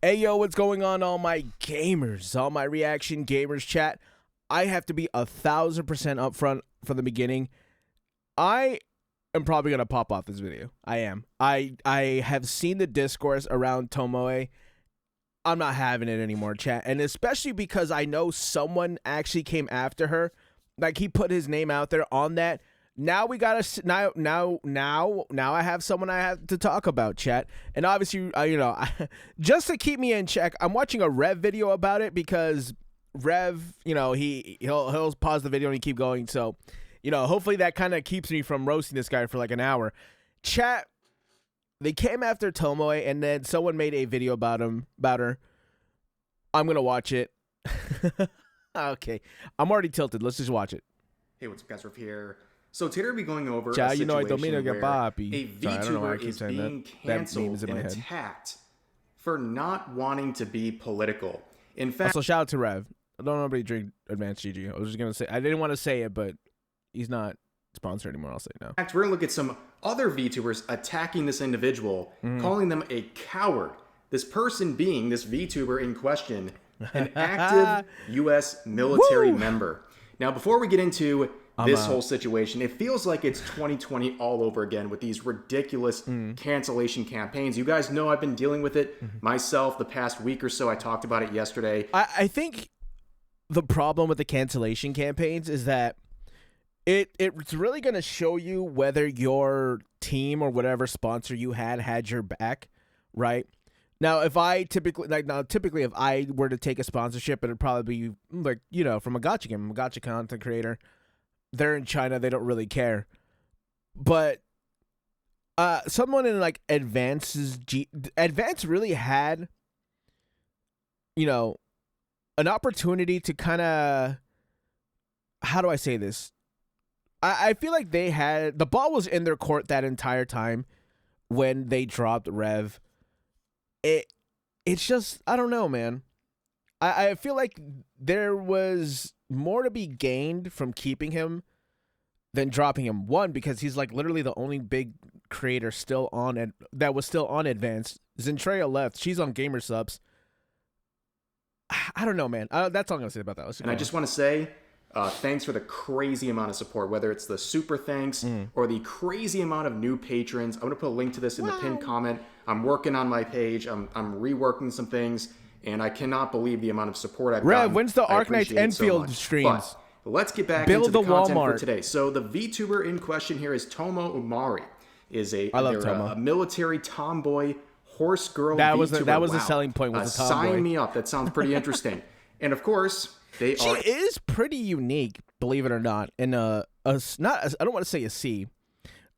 Hey yo, what's going on, all my gamers, all my reaction gamers chat? I have to be 1,000% upfront from the beginning. I am probably gonna pop off this video. I am. I have seen the discourse around Tomoe. I'm not having it anymore, chat, and especially because I know someone actually came after her. Like, he put his name out there on that. Now we gotta now I have someone I have to talk about, chat, and obviously just to keep me in check, I'm watching a Rev video about it because Rev, he'll pause the video and he keep going, so hopefully that kind of keeps me from roasting this guy for like an hour. Chat, they came after Tomoe and then someone made a video about her. I'm gonna watch it. Okay, I'm already tilted. Let's just watch it. Hey, what's up, guys? Riff here. So today we'll be going over a I situation don't mean to get where boppy. a VTuber is being canceled and attacked for not wanting to be political. In fact, also shout out to Rev. I don't know nobody drink Advanced GG. I was just gonna say, I didn't want to say it, but he's not sponsored anymore. I'll say it now. in fact, we're gonna look at some other VTubers attacking this individual, calling them a coward. This person being this VTuber in question, an active U.S. military member. Now, before we get into this whole situation, it feels like it's 2020 all over again with these ridiculous cancellation campaigns. You guys know I've been dealing with it myself the past week or so. I talked about it yesterday. I think the problem with the cancellation campaigns is that it's really going to show you whether your team or whatever sponsor you had your back, right? Now, typically if I were to take a sponsorship, it'd probably be like, from a gacha game, I'm a gacha content creator. They're in China, they don't really care. But someone in like Advance really had, an opportunity to kind of, how do I say this? I feel like the ball was in their court that entire time when they dropped Rev. It's just, I don't know, man. I feel like there was more to be gained from keeping him than dropping him. One, because he's like literally the only big creator still on that was still on Advanced. Zentreya left. She's on Gamer Subs. I don't know, man. That's all I'm gonna say about that. I just want to say thanks for the crazy amount of support, whether it's the super thanks or the crazy amount of new patrons. I'm gonna put a link to this in the pinned comment. I'm working on my page. I'm reworking some things, and I cannot believe the amount of support I've gotten. Rev, when's the Arknights Enfield streams? But let's get back into the content for today. So the VTuber in question here is Tomo Umari. A military tomboy horse girl VTuber. That was the selling point. Was the tomboy. Sign me up. That sounds pretty interesting. And of course, she is pretty unique, believe it or not. In I don't want to say a C,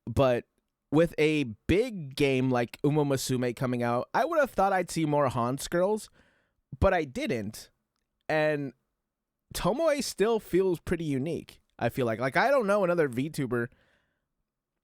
but with a big game like Uma Musume coming out, I would have thought I'd see more Hans girls, but I didn't. And Tomoe still feels pretty unique. I feel like I don't know another VTuber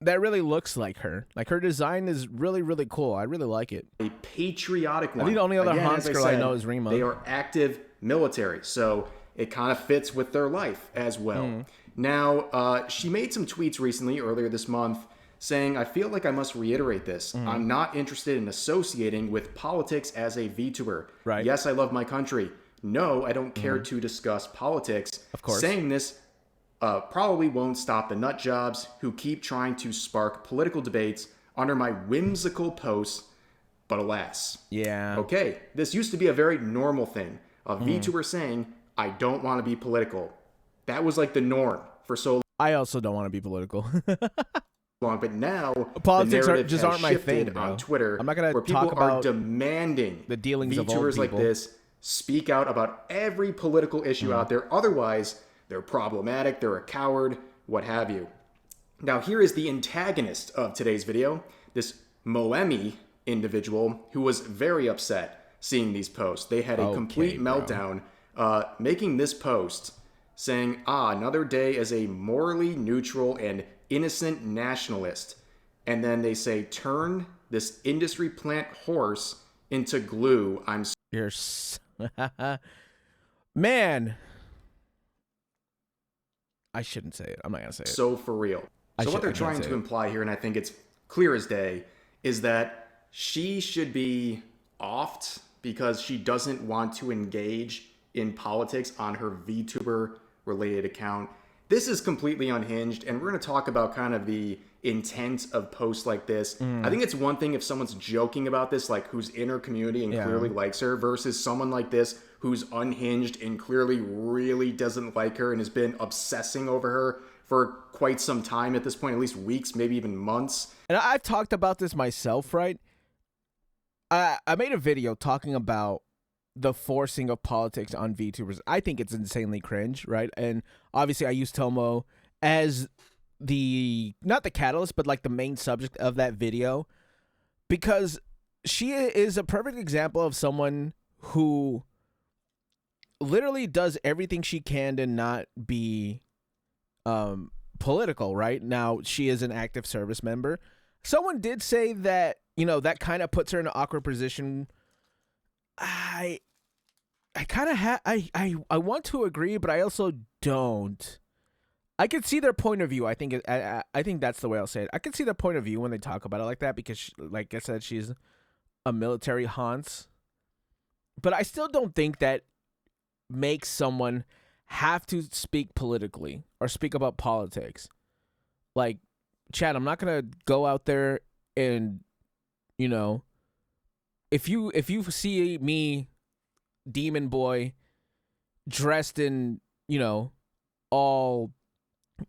that really looks like her. Like, her design is really, really cool. I really like it. A patriotic one. I think the only other Hans girl I know is Rima. They are active military, so it kind of fits with their life as well. Now, she made some tweets recently, earlier this month, saying, I feel like I must reiterate this. I'm not interested in associating with politics as a VTuber. Right. Yes, I love my country. No, I don't care to discuss politics. Of course. Saying this probably won't stop the nut jobs who keep trying to spark political debates under my whimsical posts, but alas. Yeah. Okay, this used to be a very normal thing. A VTuber saying, I don't want to be political. That was like the norm for so long. I also don't want to be political. But now politics the narrative just has aren't my thing, shifted bro. on Twitter, I'm not gonna where people talk about are demanding the dealings of old VTubers like people. this speak out about every political issue out there. Otherwise, they're problematic, they're a coward, what have you. Now, here is the antagonist of today's video, this Moemi individual who was very upset seeing these posts. They had a complete meltdown, making this post saying, another day as a morally neutral and innocent nationalist. And then they say, turn this industry plant horse into glue. Man, I shouldn't say it. I'm not gonna say it. So for real. So what they're trying to imply here, and I think it's clear as day, is that she should be offed because she doesn't want to engage in politics on her VTuber related account. This is completely unhinged, and we're going to talk about kind of the intent of posts like this. I think it's one thing if someone's joking about this, like who's in her community and clearly likes her, versus someone like this who's unhinged and clearly really doesn't like her and has been obsessing over her for quite some time at this point, at least weeks, maybe even months. And I've talked about this myself, right? I made a video talking about the forcing of politics on VTubers. I think it's insanely cringe, right? And obviously I use Tomo as not the catalyst, but like the main subject of that video, because she is a perfect example of someone who literally does everything she can to not be political, right? Now, she is an active service member. Someone did say that, that kind of puts her in an awkward position. I kind of I want to agree, but I also don't. I can see their point of view. I think that's the way I'll say it. I can see their point of view when they talk about it like that, because like I said, she's a military Hans. But I still don't think that makes someone have to speak politically or speak about politics. Like, Chad, I'm not gonna go out there and, if you see me, Demon Boy, dressed in, all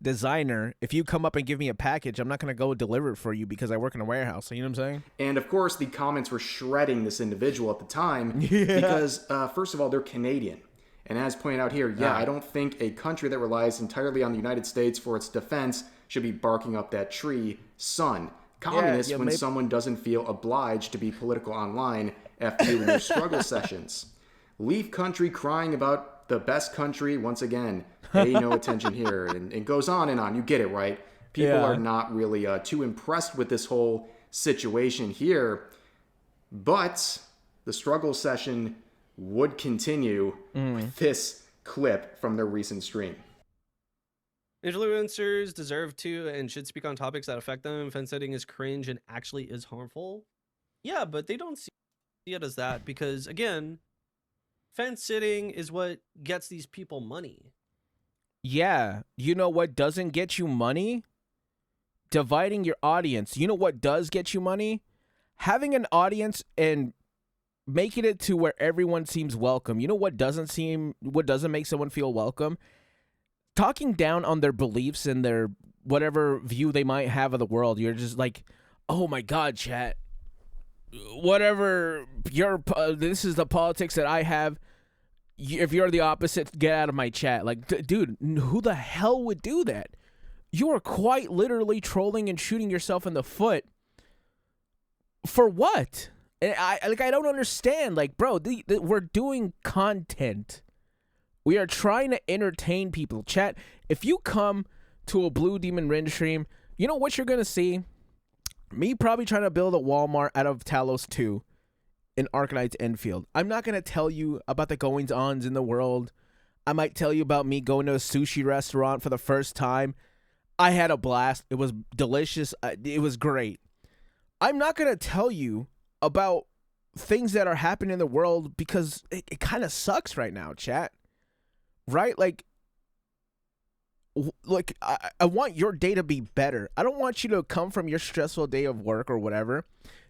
designer, if you come up and give me a package, I'm not going to go deliver it for you because I work in a warehouse. You know what I'm saying? And of course, the comments were shredding this individual at the time because, first of all, they're Canadian. And as pointed out here, I don't think a country that relies entirely on the United States for its defense should be barking up that tree, son. Communist when someone doesn't feel obliged to be political online after doing their struggle sessions. Leaf country crying about the best country once again. Pay no attention here. And it goes on and on. You get it, right? People are not really too impressed with this whole situation here. But the struggle session would continue with this clip from their recent stream. Influencers deserve to and should speak on topics that affect them. Fence sitting is cringe and actually is harmful. Yeah, but they don't see it as that because, again, fence sitting is what gets these people money. Yeah. You know what doesn't get you money? Dividing your audience. You know what does get you money? Having an audience and making it to where everyone seems welcome. You know what doesn't make someone feel welcome? Talking down on their beliefs and their whatever view they might have of the world. You're just like, oh my God, chat. Whatever this is the politics that I have. If you're the opposite, get out of my chat. Like, dude, who the hell would do that? You are quite literally trolling and shooting yourself in the foot. For what? And I don't understand. Like, bro, we're doing content. We are trying to entertain people. Chat, if you come to a Blue Demon Rin stream, you know what you're going to see? Me probably trying to build a Walmart out of Talos 2 in Arcanite's Enfield. I'm not going to tell you about the goings-ons in the world. I might tell you about me going to a sushi restaurant for the first time. I had a blast. It was delicious. It was great. I'm not going to tell you about things that are happening in the world because it kind of sucks right now, chat. Right? Like I want your day to be better. I don't want you to come from your stressful day of work or whatever,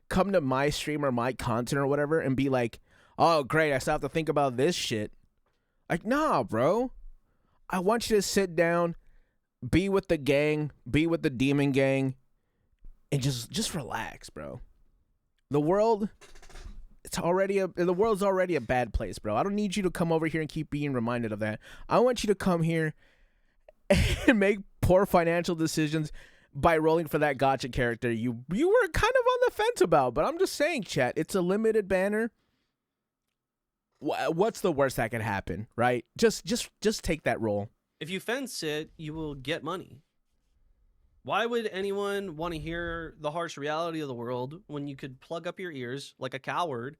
come to my stream or my content or whatever and be like, oh, great, I still have to think about this shit. Like, nah, bro. I want you to sit down, be with the gang, be with the demon gang, and just relax, bro. The world's already a bad place, bro. I don't need you to come over here and keep being reminded of that. I want you to come here and make poor financial decisions by rolling for that gotcha character you were kind of on the fence about. But I'm just saying, chat, it's a limited banner. What's the worst that could happen, right? Just take that role. If you fence it, you will get money. Why would anyone want to hear the harsh reality of the world when you could plug up your ears like a coward?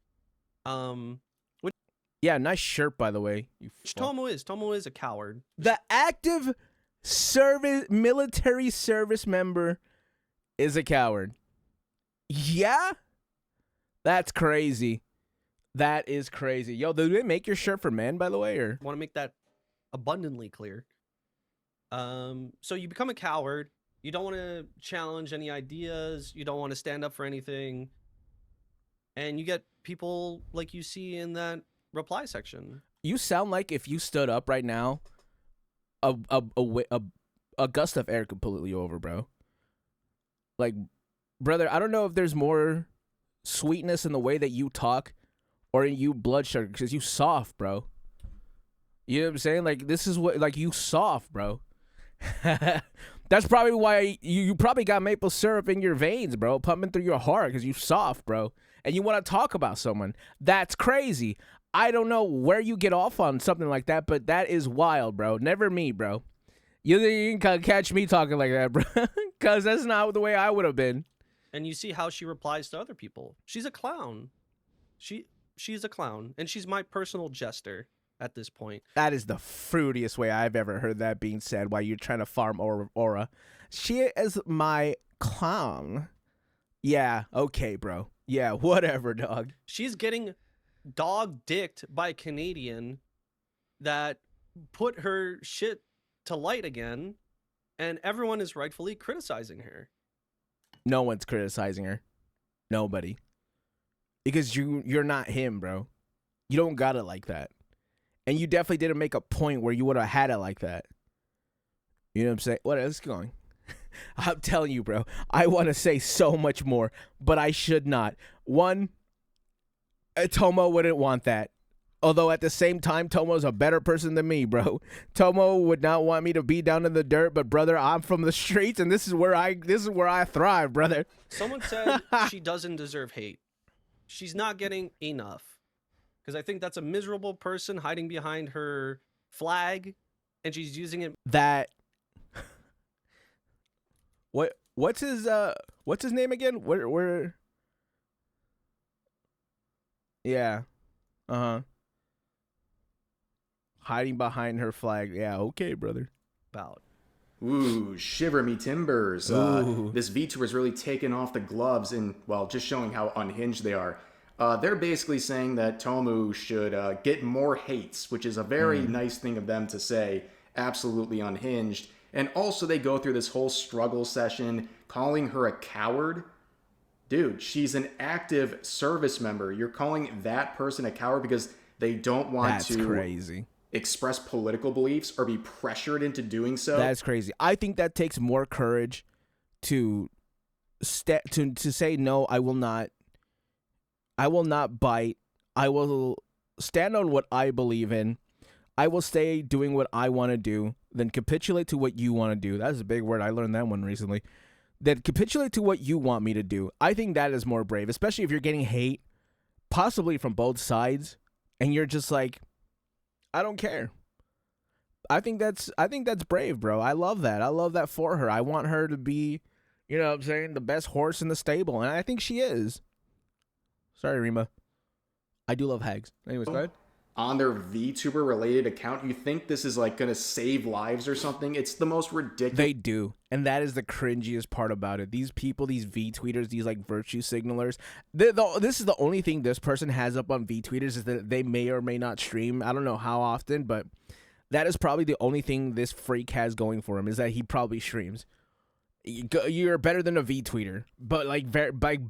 Yeah, nice shirt, by the way. Which Tomo is a coward. The active military service member is a coward. Yeah? That's crazy. That is crazy. Yo, do they make your shirt for men, by the way, or? I want to make that abundantly clear. So you become a coward. You don't want to challenge any ideas. You don't want to stand up for anything. And you get people like you see in that reply section. You sound like if you stood up right now, a gust of air could pull you over, bro. Like, brother, I don't know if there's more sweetness in the way that you talk or in you blood sugar, because you soft, bro. You know what I'm saying? Like, this is what, like, you soft, bro. That's probably why you probably got maple syrup in your veins, bro, pumping through your heart, because you soft, bro. And you want to talk about someone. That's crazy. I don't know where you get off on something like that, but that is wild, bro. Never me, bro. You can catch me talking like that, bro, because that's not the way I would have been. And you see how she replies to other people. She's a clown. She's a clown, and she's my personal jester at this point. That is the fruitiest way I've ever heard that being said while you're trying to farm aura. She is my clown. Yeah, okay, bro. Yeah, whatever, dog. She's getting dog-dicked by a Canadian that put her shit to light again, and everyone is rightfully criticizing her. No one's criticizing her. Nobody. Because you're not him, bro. You don't got it like that. And you definitely didn't make a point where you would have had it like that. You know what I'm saying? What else is going? I'm telling you, bro. I want to say so much more, but I should not. One, Tomo wouldn't want that. Although at the same time, Tomo's a better person than me, bro. Tomo would not want me to be down in the dirt, but brother, I'm from the streets, and this is where I thrive, brother. Someone said she doesn't deserve hate. She's not getting enough. Because I think that's a miserable person hiding behind her flag, and she's using it. That. What's his name again? Where? Yeah. Hiding behind her flag. Yeah, okay, brother. About. Ooh, shiver me timbers. This VTuber is really taking off the gloves and, well, just showing how unhinged they are. They're basically saying that Tomu should get more hates, which is a very nice thing of them to say. Absolutely unhinged. And also they go through this whole struggle session calling her a coward. Dude, she's an active service member. You're calling that person a coward because they don't want to crazy. Express political beliefs or be pressured into doing so. That's crazy. I think that takes more courage to say no, I will not bite. I will stand on what I believe in. I will stay doing what I want to do, then capitulate to what you want to do. That's a big word. I learned that one recently. Then capitulate to what you want me to do. I think that is more brave, especially if you're getting hate, possibly from both sides, and you're just like, I don't care. I think that's brave, bro. I love that. I love that for her. I want her to be, you know what I'm saying, the best horse in the stable, and I think she is. Sorry, Rima. I do love hags. Anyways, go ahead. On their VTuber related account, you think this is like gonna save lives or something? It's the most ridiculous. They do, and that is the cringiest part about it. These people, these V-tweeters, these like virtue signalers. This is the only thing this person has up on V-tweeters is that they may or may not stream. I don't know how often, but that is probably the only thing this freak has going for him is that he probably streams. You're better than a V-tweeter, but like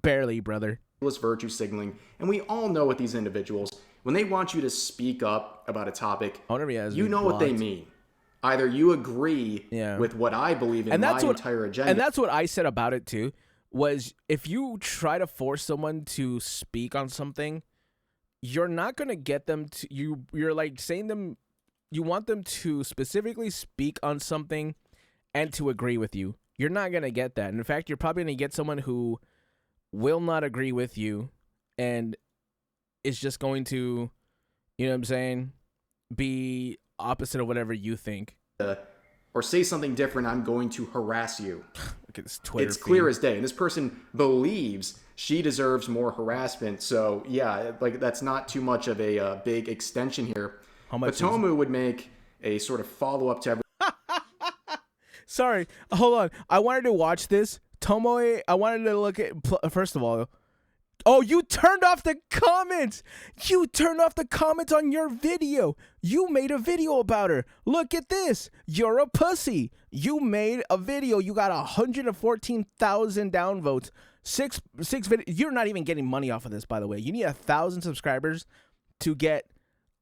barely, brother. Virtue signaling, and we all know with these individuals, when they want you to speak up about a topic, you know what they mean. Either you agree with what I believe in, my entire agenda. And that's what I said about it too, was if you try to force someone to speak on something, you're not going to get them to, you're like saying them, you want them to specifically speak on something and to agree with you. You're not going to get that. And in fact, you're probably going to get someone who will not agree with you and is just going to, you know what I'm saying, be opposite of whatever you think. Or say something different, I'm going to harass you. Look at this Twitter It's clear as day. And this person believes she deserves more harassment. So, yeah, like that's not too much of a big extension here. How much but Tomu would make a sort of follow-up to every... Sorry, hold on. I wanted to watch this. Tomoe, I wanted to look at, first of all, Oh, you turned off the comments. You turned off the comments on your video. You made a video about her. Look at this. You're a pussy. You made a video. You got 114,000 downvotes. Six videos. You're not even getting money off of this, by the way. You need 1,000 subscribers to get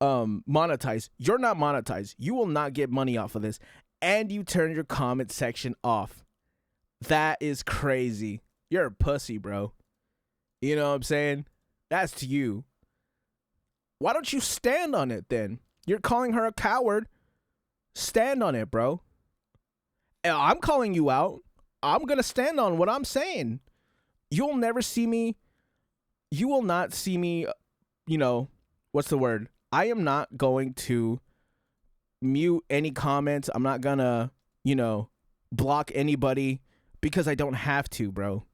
monetized. You're not monetized. You will not get money off of this. And you turn your comment section off. That is crazy. You're a pussy, bro. You know what I'm saying? That's to you. Why don't you stand on it then? You're calling her a coward. Stand on it, bro. I'm calling you out. I'm going to stand on what I'm saying. You'll never see me. You will not see me, you know, what's the word? I am not going to mute any comments. I'm not going to, you know, block anybody because I don't have to, bro.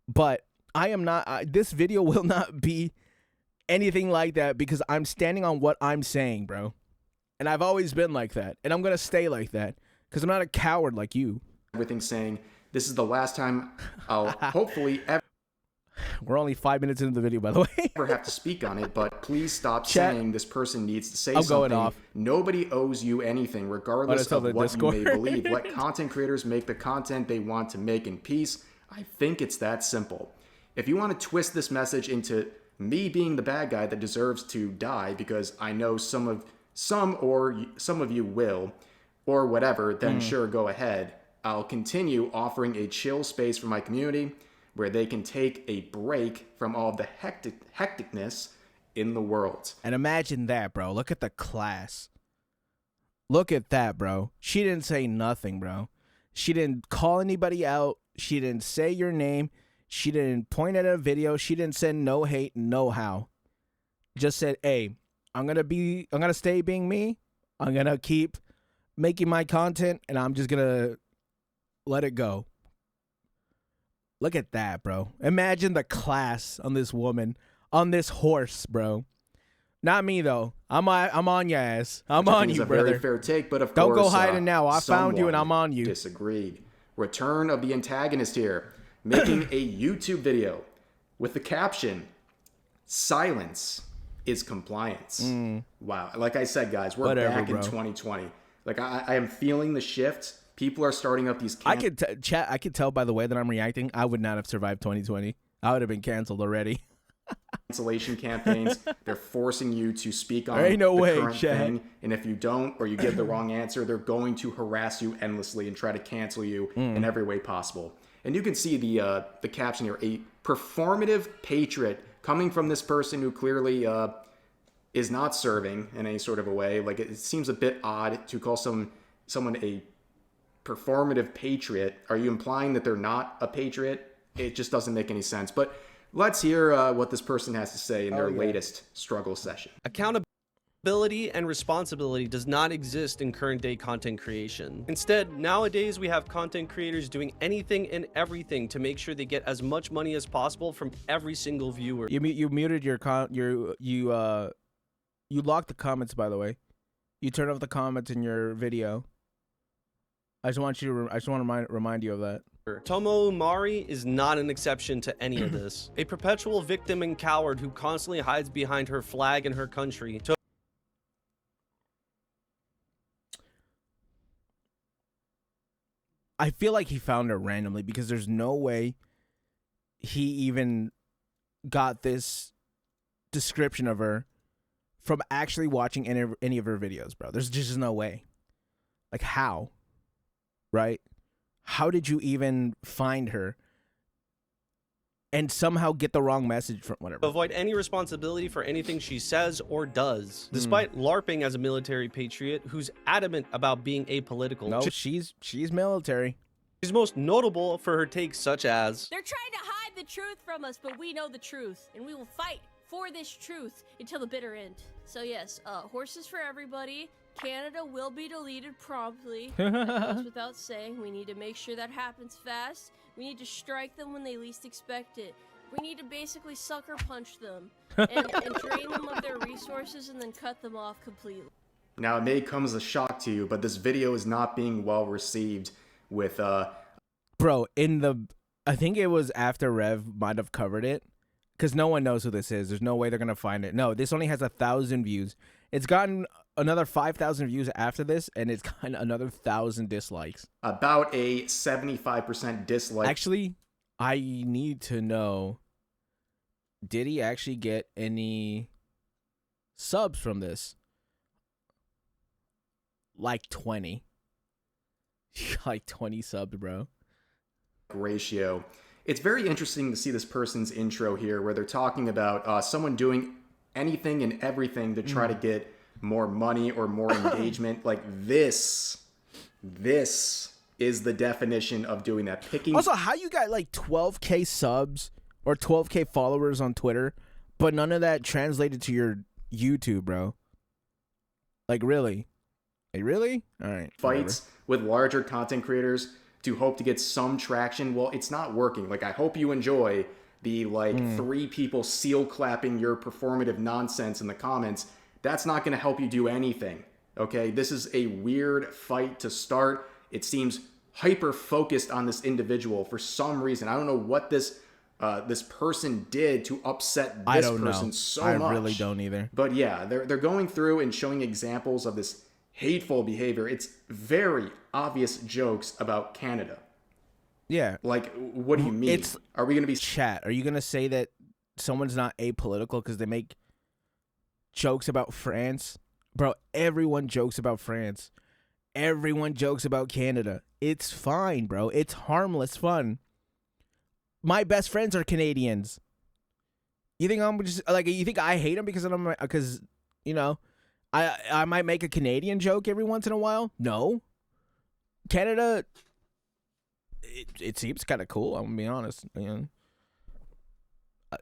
But I am not, this video will not be anything like that because I'm standing on what I'm saying, bro. And I've always been like that. And I'm going to stay like that because I'm not a coward like you. Everything saying, this is the last time I'll hopefully ever. We're only 5 minutes into the video, by the way. Ever have to speak on it, but please stop Chat. saying this person needs to say I'm something. going off. Nobody owes you anything, regardless tell of the what Discord. you may believe. Let content creators make the content they want to make in peace. I think it's that simple. If you want to twist this message into me being the bad guy that deserves to die because I know some of you will, or whatever, then sure, go ahead. I'll continue offering a chill space for my community where they can take a break from all the hecticness in the world. And imagine that, bro. Look at the class. Look at that, bro. She didn't say nothing, bro. She didn't call anybody out. She didn't say your name. She didn't point at a video. She didn't send no hate, no how. Just said, hey, I'm going to stay being me. I'm going to keep making my content and I'm just going to let it go. Look at that, bro. Imagine the class on this woman, on this horse, bro. Not me, though. I'm on your ass. I'm on you, brother. Very fair take, but of Don't course, go hiding now. I found you and I'm on you. Disagreed. Return of the antagonist here, making a YouTube video with the caption, "Silence is compliance." Wow. Like I said, guys, we're back in 2020. Like I am feeling the shift. People are starting up these. I could tell by the way that I'm reacting. I would not have survived 2020. I would have been canceled already. Cancellation campaigns. They're forcing you to speak on There ain't no the way, current Chad. thing, and if you don't or you give the wrong answer, they're going to harass you endlessly and try to cancel you in every way possible. And you can see the caption here: a performative patriot, coming from this person who clearly is not serving in any sort of a way. Like, it seems a bit odd to call someone a performative patriot. Are you implying that they're not a patriot? It just doesn't make any sense. But let's hear what this person has to say in their latest struggle session. Accountability and responsibility does not exist in current day content creation. Instead, nowadays we have content creators doing anything and everything to make sure they get as much money as possible from every single viewer. You muted you locked the comments, by the way. You turned off the comments in your video. I just want to remind you of that. Tomo Umari is not an exception to any of this. A perpetual victim and coward who constantly hides behind her flag and her country. I feel like he found her randomly because there's no way he even got this description of her from actually watching any of her videos, bro. There's just no way. Like, how? Right? How did you even find her and somehow get the wrong message from whatever? Avoid any responsibility for anything she says or does, despite LARPing as a military patriot who's adamant about being apolitical. No, she's military. She's most notable for her takes such as, they're trying to hide the truth from us, but we know the truth, and we will fight for this truth until the bitter end. So yes, horses for everybody. Canada will be deleted promptly. That goes without saying. We need to make sure that happens fast. We need to strike them when they least expect it. We need to basically sucker punch them and drain them of their resources and then cut them off completely. Now, it may come as a shock to you, but this video is not being well received with Bro, I think it was after Rev might have covered it, because no one knows who this is. There's no way they're gonna find it. No, this only has 1,000 views. It's gotten another 5,000 views after this, and it's gotten another 1,000 dislikes. About a 75% dislike. Actually, I need to know, did he actually get any subs from this? Like 20. Like 20 subs, bro. Ratio. It's very interesting to see this person's intro here where they're talking about someone doing anything and everything to try to get more money or more engagement. Like this is the definition of doing that. Picking. Also, how you got like 12K subs or 12K followers on Twitter, but none of that translated to your YouTube, bro? Like, really? Like, really? All right. Fights with larger content creators to hope to get some traction. Well, it's not working. Like, I hope you enjoy the 3 people seal clapping your performative nonsense in the comments. That's not going to help you do anything. Okay, this is a weird fight to start. It seems hyper focused on this individual for some reason. I don't know what this person did to upset this person so much. I really don't either. But yeah, they're going through and showing examples of this hateful behavior. It's very obvious jokes about Canada. Yeah. Like, what do you mean? Are we going to be... Chat, are you going to say that someone's not apolitical because they make jokes about France? Bro, everyone jokes about France. Everyone jokes about Canada. It's fine, bro. It's harmless fun. My best friends are Canadians. You think I'm just... Like, you think I hate them because, you know, I might make a Canadian joke every once in a while? No. Canada... It seems kind of cool. I'm gonna be honest. You know,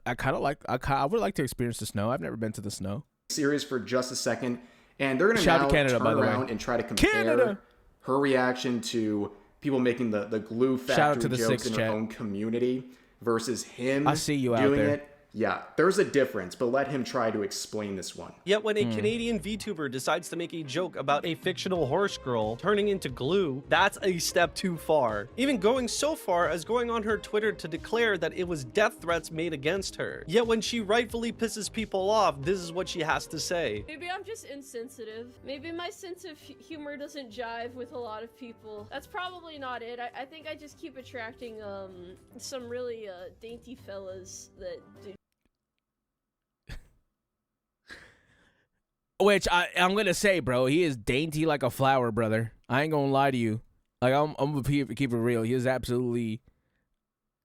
I kind of like. I would like to experience the snow. I've never been to the snow. Serious for just a second, and they're gonna now Canada, turn around and try to compare her reaction to people making the glue factory jokes in her own community versus him. I see you out doing there. it. Yeah, there's a difference, but let him try to explain this one. Yet when a Canadian VTuber decides to make a joke about a fictional horse girl turning into glue, that's a step too far. Even going so far as going on her Twitter to declare that it was death threats made against her. Yet when she rightfully pisses people off, this is what she has to say. Maybe I'm just insensitive. Maybe my sense of humor doesn't jive with a lot of people. That's probably not it. I think I just keep attracting some really dainty fellas that do. Which I'm gonna say, bro, he is dainty like a flower, brother. I ain't gonna lie to you. Like I'm gonna keep it real. He is absolutely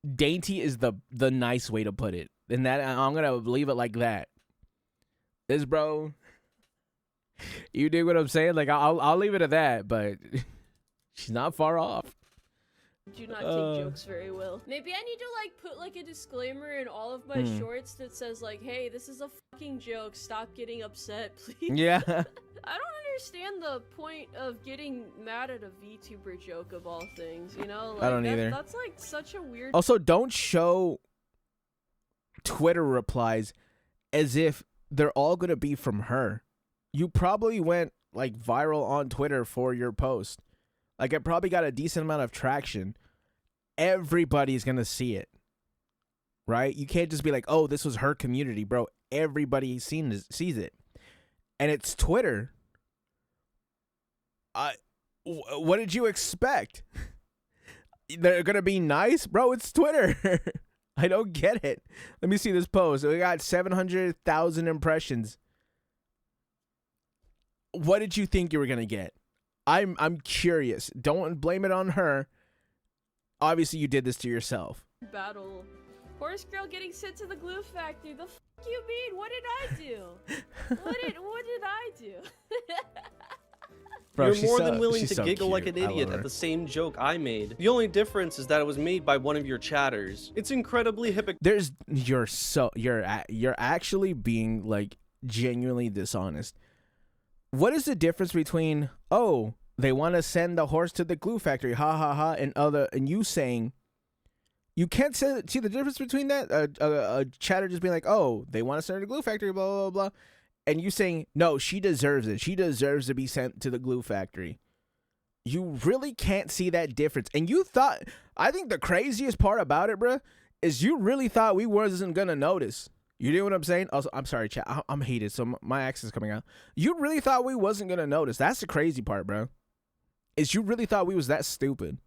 dainty is the nice way to put it. And that I'm gonna leave it like that. This bro, you dig what I'm saying? Like I'll leave it at that. But she's not far off. Do not take jokes very well. Maybe I need to like put like a disclaimer in all of my shorts that says like, hey, this is a fucking joke, stop getting upset, please. Yeah. I don't understand the point of getting mad at a VTuber joke of all things, you know? Like, I don't either. That's like such a weird... Also, don't show Twitter replies as if they're all gonna be from her. You probably went like viral on Twitter for your post. Like, it probably got a decent amount of traction. Everybody's going to see it. Right? You can't just be like, oh, this was her community, bro. Everybody sees it. And it's Twitter. What did you expect? They're going to be nice? Bro, it's Twitter. I don't get it. Let me see this post. We got 700,000 impressions. What did you think you were going to get? I'm curious. Don't blame it on her. Obviously, you did this to yourself. Battle. Horse girl getting sent to the glue factory. The f you mean? What did I do? what did I do? Bro, You're more than willing to so giggle like cute. an idiot at the same joke I made. The only difference is that it was made by one of your chatters. It's incredibly hypocritical. You're actually being like genuinely dishonest. What is the difference between, oh, they want to send the horse to the glue factory, ha ha ha, and you saying, you can't see the difference between that? A chatter just being like, oh, they want to send her to the glue factory, blah, blah, blah, blah. And you saying, no, she deserves it. She deserves to be sent to the glue factory. You really can't see that difference. And you thought, I think the craziest part about it, bruh, is you really thought we wasn't gonna notice. You know what I'm saying? Also, I'm sorry, chat. I'm heated, so my accent's coming out. You really thought we wasn't gonna notice. That's the crazy part, bro. Is you really thought we was that stupid.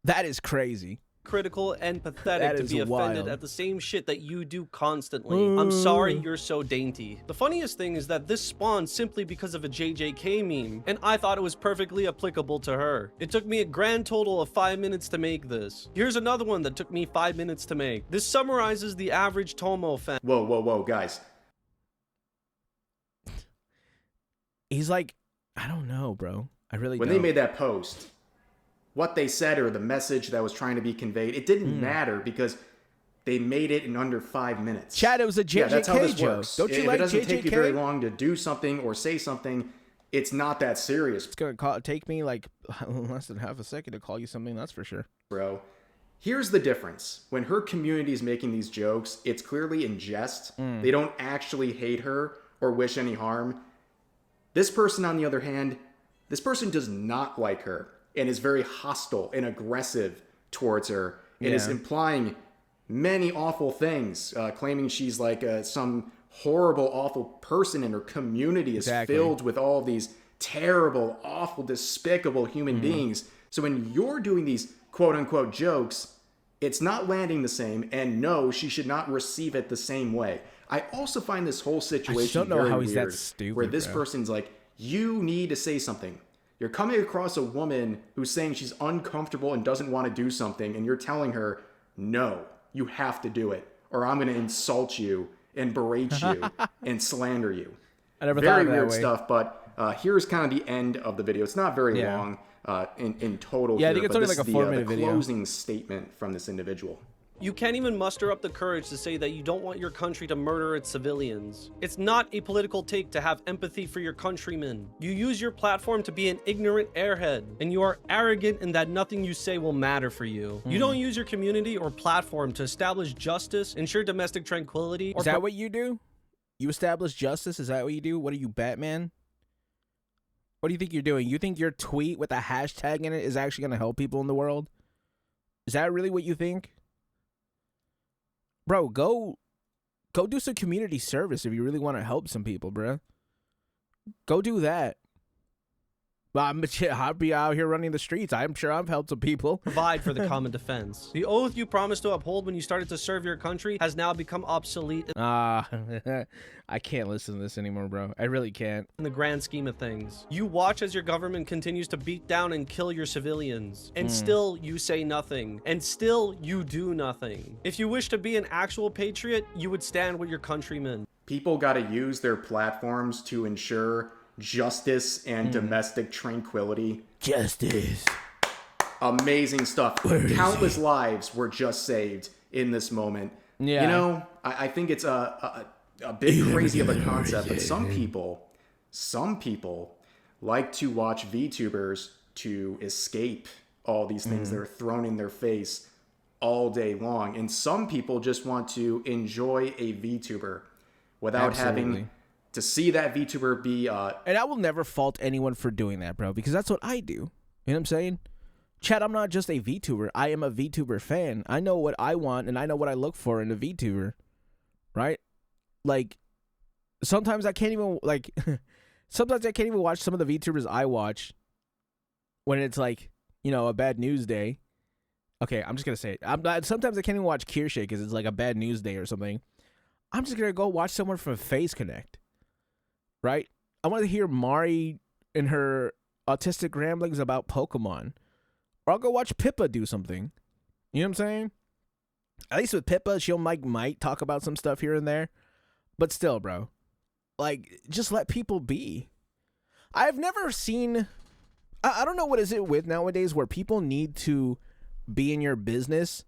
That is crazy. Critical and That pathetic to is be offended wild. at the same shit that you do constantly. I'm sorry you're so dainty. The funniest thing is that this spawned simply because of a JJK meme, and I thought it was perfectly applicable to her. It took me a grand total of 5 minutes to make this. Here's another one that took me 5 minutes to make. This summarizes the average Tomo fan. Whoa, guys. He's like, I don't know, bro. I really When don't. they made that post, what they said or the message that was trying to be conveyed, it didn't matter because they made it in under 5 minutes. Chad, it was a JJK Yeah, that's how this joke. works. Don't you if like it doesn't take you very JJK? long to do something or say something, it's not that serious, It's gonna take me like less than half a second to call you something. That's for sure. bro. Here's the difference. When her community is making these jokes, it's clearly in jest. They don't actually hate her or wish any harm. This person, on the other hand, this person does not like her and is very hostile and aggressive towards her and is Yeah. implying many awful things, claiming she's like some horrible, awful person and her community is Exactly. filled with all these terrible, awful, despicable human beings. So when you're doing these quote-unquote jokes, it's not landing the same, and no, she should not receive it the same way. I also find this whole situation don't know very how he's that weird, stupid, where this bro. person's like, you need to say something. You're coming across a woman who's saying she's uncomfortable and doesn't want to do something, and you're telling her, no, you have to do it, or I'm going to insult you and berate you and slander you. I never thought Very of it that weird way. stuff, but here's kind of the end of the video. It's not very Yeah. long in total Yeah, I here, think it's but only this like a is 4-minute the video. closing statement from this individual. You can't even muster up the courage to say that you don't want your country to murder its civilians. It's not a political take to have empathy for your countrymen. You use your platform to be an ignorant airhead, and you are arrogant in that nothing you say will matter for you. You don't use your community or platform to establish justice, ensure domestic tranquility, or Is that what you do? You establish justice? Is that what you do? What are you, Batman? What do you think you're doing? You think your tweet with a hashtag in it is actually going to help people in the world? Is that really what you think? Bro, go do some community service if you really want to help some people, bro. Go do that. I'll be out here running the streets. I'm sure I've helped some people. provide for the common defense. The oath you promised to uphold when you started to serve your country has now become obsolete I can't listen to this anymore, bro. I really can't. in the grand scheme of things. You watch as your government continues to beat down and kill your civilians, and still you say nothing, and still you do nothing. If you wish to be an actual patriot, you would stand with your countrymen. People got to use their platforms to ensure justice and domestic tranquility. Justice. Amazing stuff. Where is Countless lives were just saved in this moment. Yeah. You know, I think it's a bit crazy of a concept, but some people like to watch VTubers to escape all these things that are thrown in their face all day long. And some people just want to enjoy a VTuber without Absolutely. having to see that VTuber be And I will never fault anyone for doing that, bro, because that's what I do. You know what I'm saying? Chad, I'm not just a VTuber. I am a VTuber fan. I know what I want, and I know what I look for in a VTuber, right? Like, sometimes I can't even, sometimes I can't even watch some of the VTubers I watch when it's, like, you know, a bad news day. Okay, I'm just going to say it. Sometimes I can't even watch Kirsche because it's, like, a bad news day or something. I'm just going to go watch someone from Face Connect. Right? I want to hear Mari and her autistic ramblings about Pokemon. Or I'll go watch Pippa do something. You know what I'm saying? At least with Pippa, she'll might talk about some stuff here and there. But still, bro. Like, just let people be. I've never seen... I don't know what is it with nowadays where people need to be in your business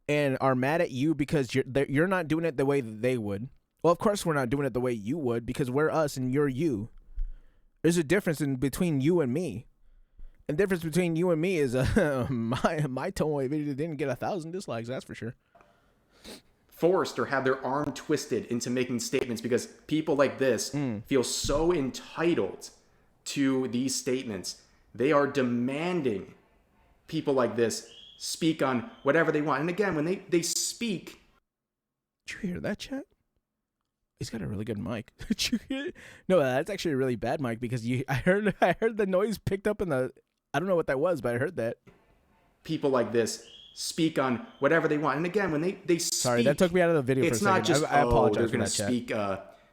and are mad at you because you're not doing it the way that they would. Well, of course we're not doing it the way you would because we're us and you're you. There's a difference between you and me. And the difference between you and me is my Tomoe video didn't get 1,000 dislikes, that's for sure. forced or have their arm twisted into making statements because people like this feel so entitled to these statements. They are demanding people like this speak on whatever they want. And again, when they speak. Did you hear that, chat? He's got a really good mic. Did you hear it? No, that's actually a really bad mic because I heard the noise picked up in the. I don't know what that was, but I heard that. People like this speak on whatever they want. And again, when they speak. Sorry, that took me out of the video for a second. It's not just, I apologize they're for going that, to chat. speak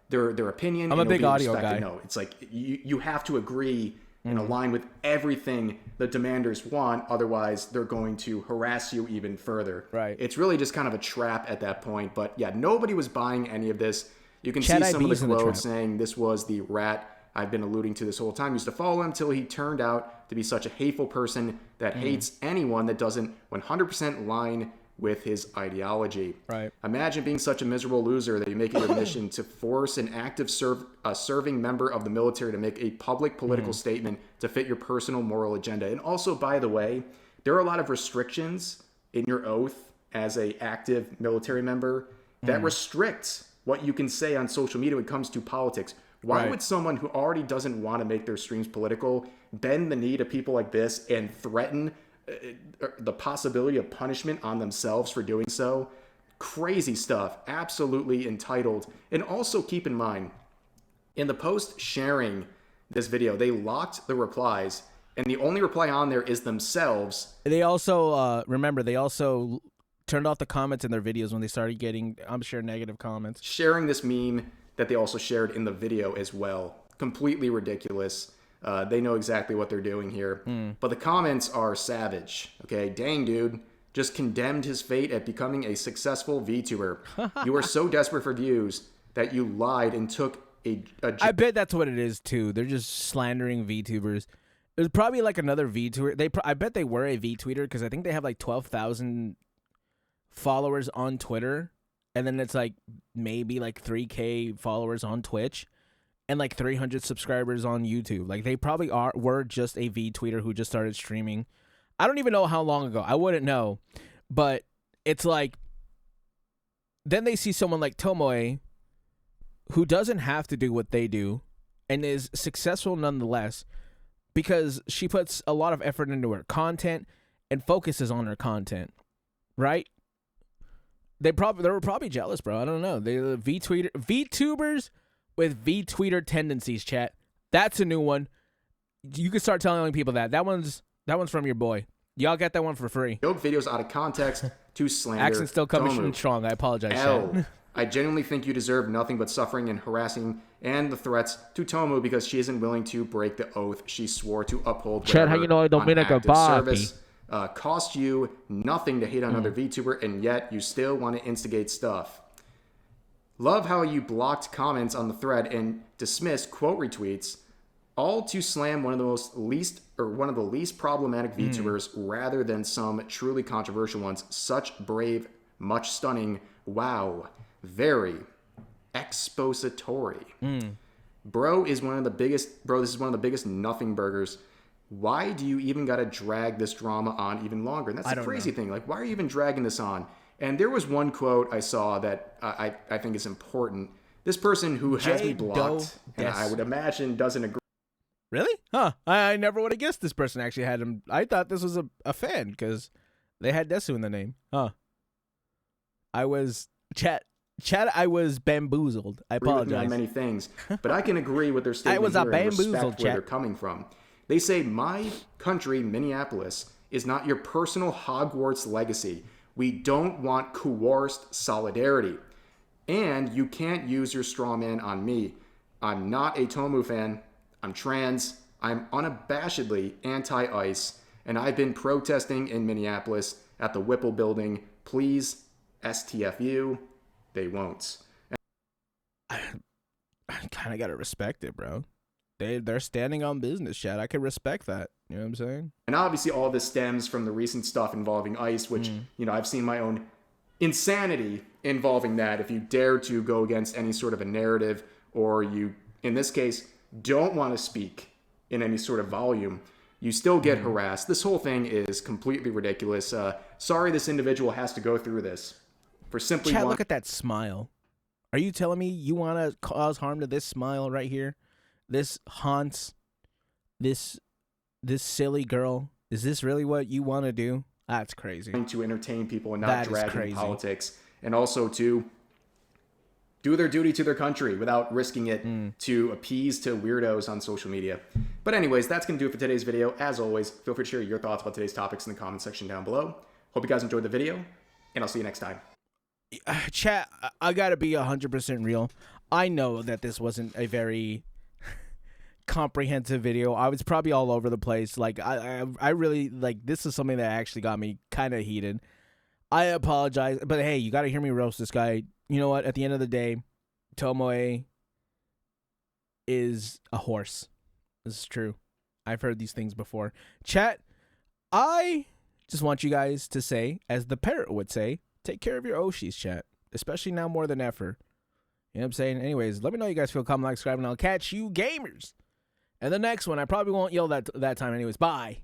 their opinion. I'm a big audio guy. No, it's like you have to agree and align with everything the demanders want. Otherwise, they're going to harass you even further. Right. It's really just kind of a trap at that point. But yeah, nobody was buying any of this. You can Chat see some of IB's the in the quotes trap. saying this was the rat I've been alluding to this whole time. Used to follow him till he turned out to be such a hateful person that hates anyone that doesn't 100% line with his ideology. Right. Imagine being such a miserable loser that you make it your mission to force an active serving member of the military to make a public political statement to fit your personal moral agenda. And also, by the way, there are a lot of restrictions in your oath as a active military member that restrict what you can say on social media when it comes to politics. Why would someone who already doesn't want to make their streams political bend the knee to people like this and threaten the possibility of punishment on themselves for doing so? Crazy stuff. Absolutely entitled. And also keep in mind, in the post sharing this video, they locked the replies, and the only reply on there is themselves. They also remember they also turned off the comments in their videos when they started getting, I'm sure, negative comments. Sharing this meme that they also shared in the video as well. Completely ridiculous. They know exactly what they're doing here. But the comments are savage. Okay, dang dude, just condemned his fate at becoming a successful VTuber. You are so desperate for views that you lied and took a I bet that's what it is too. They're just slandering VTubers. There's probably like another VTuber. I bet they were a VTuber because I think they have like 12,000 followers on Twitter, and then it's like maybe like 3K followers on Twitch, and like 300 subscribers on YouTube. Like they probably were just a VTuber who just started streaming. I don't even know how long ago. I wouldn't know, but it's like then they see someone like Tomoe who doesn't have to do what they do and is successful nonetheless because she puts a lot of effort into her content and focuses on her content, right? They were probably jealous, bro. I don't know. They're VTubers with VTweeter tendencies, chat. That's a new one. You can start telling people that one's from your boy. Y'all get that one for free. joke videos out of context to slander. Accent still coming Tomu. in strong. I apologize, L. chat. I genuinely think you deserve nothing but suffering and harassing and the threats to Tomu because she isn't willing to break the oath she swore to uphold. Chad, how you know I don't mean like a Bobby? Cost you nothing to hate on another VTuber, and yet you still want to instigate stuff. Love how you blocked comments on the thread and dismissed quote retweets, all to slam one of the least problematic VTubers rather than some truly controversial ones. Such brave, much stunning. Wow, very expository. Bro, this is one of the biggest nothing burgers. Why do you even got to drag this drama on even longer? And that's the crazy thing. Like, why are you even dragging this on? And there was one quote I saw that I think is important. This person who has me blocked, and I would imagine doesn't agree. Really? Huh. I never would have guessed this person actually had him. I thought this was a fan because they had Desu in the name. Huh. I was I was bamboozled. I apologize. With me on many things, but I can agree with their statement here and respect where they're coming from. They say, my country, Minneapolis, is not your personal Hogwarts legacy. We don't want coerced solidarity. And you can't use your straw man on me. I'm not a Tomu fan. I'm trans. I'm unabashedly anti-ICE. And I've been protesting in Minneapolis at the Whipple building. Please, STFU. They won't. I kind of got to respect it, bro. They're standing on business, Chad. I can respect that. You know what I'm saying? And obviously all this stems from the recent stuff involving ICE, which, I've seen my own insanity involving that. If you dare to go against any sort of a narrative, or you, in this case, don't want to speak in any sort of volume, you still get harassed. This whole thing is completely ridiculous. Sorry this individual has to go through this. For simply Chad, look at that smile. Are you telling me you want to cause harm to this smile right here? This haunts this silly girl. Is this really what you want to do? That's crazy. To entertain people and not That is drag in crazy. politics, and also to do their duty to their country without risking it to appease to weirdos on social media. But anyways, that's going to do it for today's video. As always, feel free to share your thoughts about today's topics in the comment section down below. Hope you guys enjoyed the video, and I'll see you next time. Chat, I gotta be 100% real. I know that this wasn't a very comprehensive video. I was probably all over the place. Like, I really, like, this is something that actually got me kind of heated. I apologize, but hey, you gotta hear me roast this guy. You know what? At the end of the day, Tomoe is a horse. This is true. I've heard these things before. Chat, I just want you guys to say, as the parrot would say, take care of your Oshis, chat. Especially now more than ever. You know what I'm saying? Anyways, let me know you guys feel. Comment, like, subscribe, and I'll catch you gamers. And the next one, I probably won't yell that time anyways. Bye.